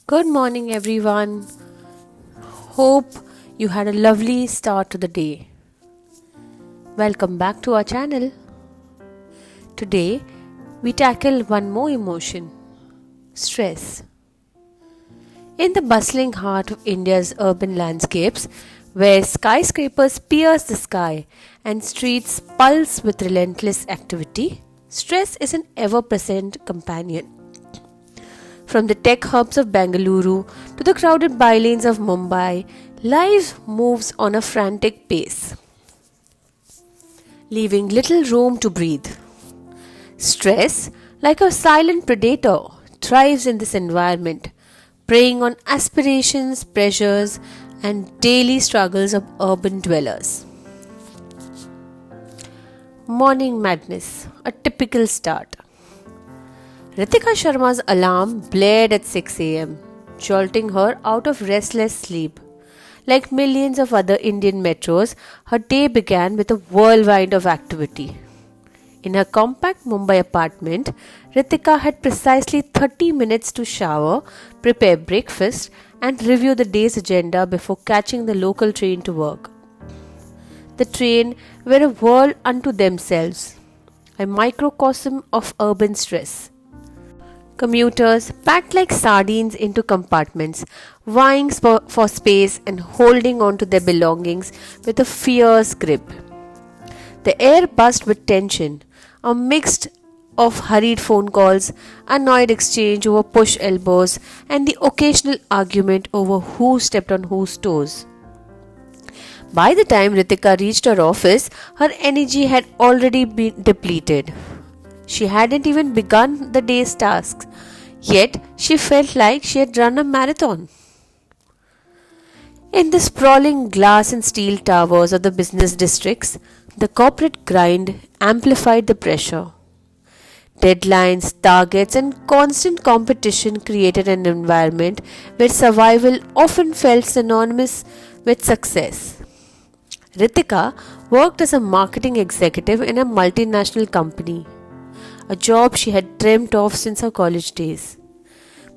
Good morning, everyone. Hope you had a lovely start to the day. Welcome back to our channel. Today, we tackle one more emotion, stress. In the bustling heart of India's urban landscapes, where skyscrapers pierce the sky and streets pulse with relentless activity, stress is an ever present companion. From the tech hubs of Bengaluru to the crowded bylanes of Mumbai, life moves on a frantic pace, leaving little room to breathe. Stress, like a silent predator, thrives in this environment, preying on aspirations, pressures, and daily struggles of urban dwellers. Morning madness, a typical start. Ritika Sharma's alarm blared at 6 am, jolting her out of restless sleep. Like millions of other Indian metros, her day began with a whirlwind of activity. In her compact Mumbai apartment, Ritika had precisely 30 minutes to shower, prepare breakfast, and review the day's agenda before catching the local train to work. The train were a world unto themselves, a microcosm of urban stress. Commuters packed like sardines into compartments, vying for space and holding on to their belongings with a fierce grip. The air buzzed with tension, a mix of hurried phone calls, annoyed exchange over push elbows, and the occasional argument over who stepped on whose toes. By the time Ritika reached her office, her energy had already been depleted. She hadn't even begun the day's tasks, yet she felt like she had run a marathon. In the sprawling glass and steel towers of the business districts, the corporate grind amplified the pressure. Deadlines, targets, and constant competition created an environment where survival often felt synonymous with success. Ritika worked as a marketing executive in a multinational company, a job she had dreamt of since her college days.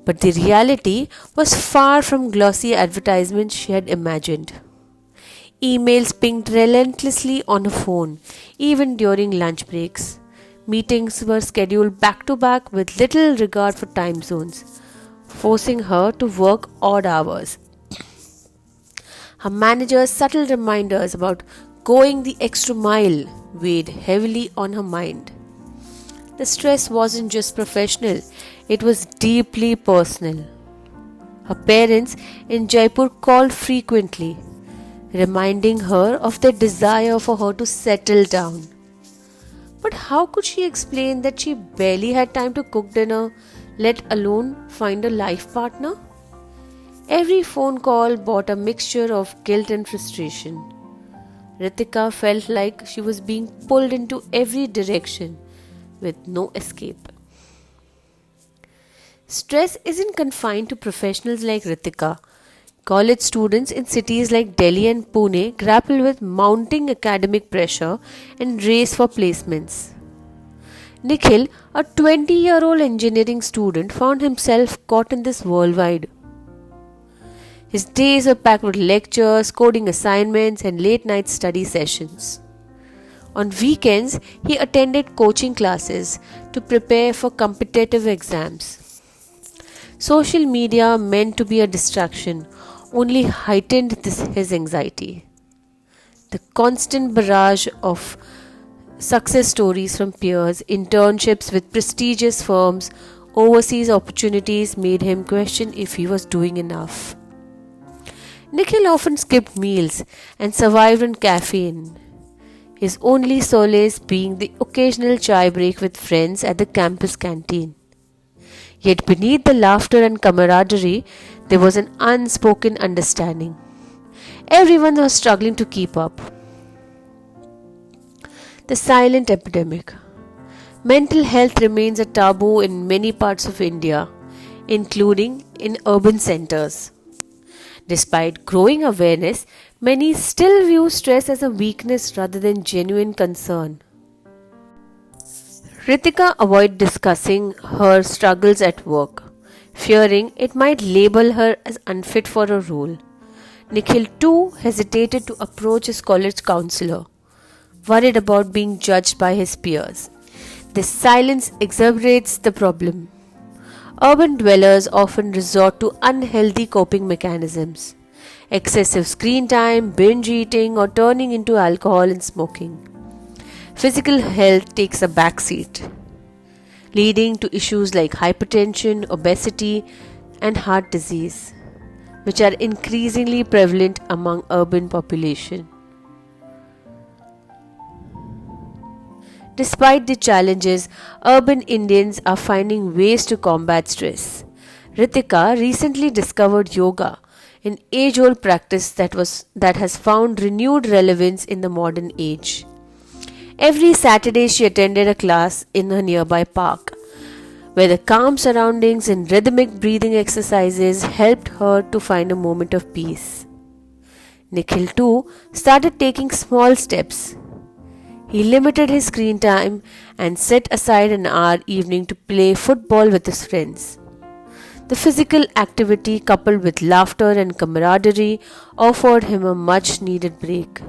But the reality was far from glossy advertisements she had imagined. Emails pinged relentlessly on her phone, even during lunch breaks. Meetings were scheduled back to back with little regard for time zones, forcing her to work odd hours. Her manager's subtle reminders about going the extra mile weighed heavily on her mind. The stress wasn't just professional, it was deeply personal. Her parents in Jaipur called frequently, reminding her of their desire for her to settle down. But how could she explain that she barely had time to cook dinner, let alone find a life partner? Every phone call brought a mixture of guilt and frustration. Ritika felt like she was being pulled into every direction with no escape. Stress isn't confined to professionals like Ritika. College students in cities like Delhi and Pune grapple with mounting academic pressure and race for placements. Nikhil, a 20-year-old engineering student, found himself caught in this whirlwind. His days were packed with lectures, coding assignments, and late night study sessions. On weekends, he attended coaching classes to prepare for competitive exams. Social media, meant to be a distraction, only heightened his anxiety. The constant barrage of success stories from peers, internships with prestigious firms, overseas opportunities made him question if he was doing enough. Nikhil often skipped meals and survived on caffeine, his only solace being the occasional chai break with friends at the campus canteen. Yet beneath the laughter and camaraderie, there was an unspoken understanding. Everyone was struggling to keep up. The silent epidemic. Mental health remains a taboo in many parts of India, including in urban centers. Despite growing awareness, many still view stress as a weakness rather than genuine concern. Ritika avoided discussing her struggles at work, fearing it might label her as unfit for a role. Nikhil too hesitated to approach his college counselor, worried about being judged by his peers. This silence exacerbates the problem. Urban dwellers often resort to unhealthy coping mechanisms, excessive screen time, binge eating, or turning into alcohol and smoking. Physical health takes a backseat, leading to issues like hypertension, obesity, and heart disease, which are increasingly prevalent among urban population. Despite the challenges, urban Indians are finding ways to combat stress. Ritika recently discovered yoga, an age-old practice that has found renewed relevance in the modern age. Every Saturday she attended a class in a nearby park, where the calm surroundings and rhythmic breathing exercises helped her to find a moment of peace. Nikhil too started taking small steps. He limited his screen time and set aside an hour evening to play football with his friends. The physical activity coupled with laughter and camaraderie offered him a much needed break.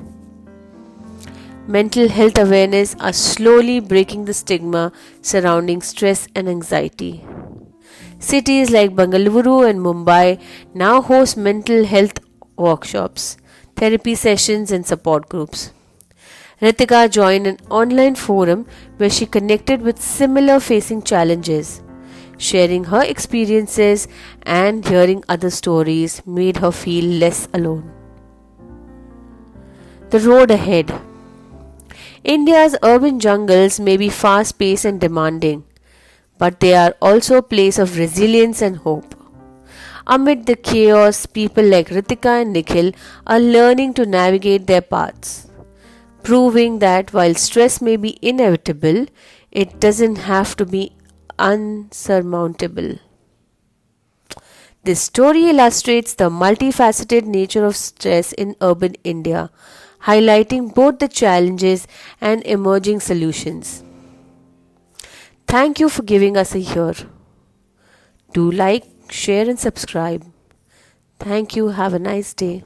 Mental health awareness are slowly breaking the stigma surrounding stress and anxiety. Cities like Bengaluru and Mumbai now host mental health workshops, therapy sessions, and support groups. Ritika joined an online forum where she connected with similar facing challenges. Sharing her experiences and hearing other stories made her feel less alone. The road ahead. India's urban jungles may be fast paced and demanding, but they are also a place of resilience and hope. Amid the chaos, people like Ritika and Nikhil are learning to navigate their paths, proving that while stress may be inevitable, it doesn't have to be unsurmountable. This story illustrates the multifaceted nature of stress in urban India, highlighting both the challenges and emerging solutions. Thank you for giving us a ear. Do like, share, and subscribe. Thank you. Have a nice day.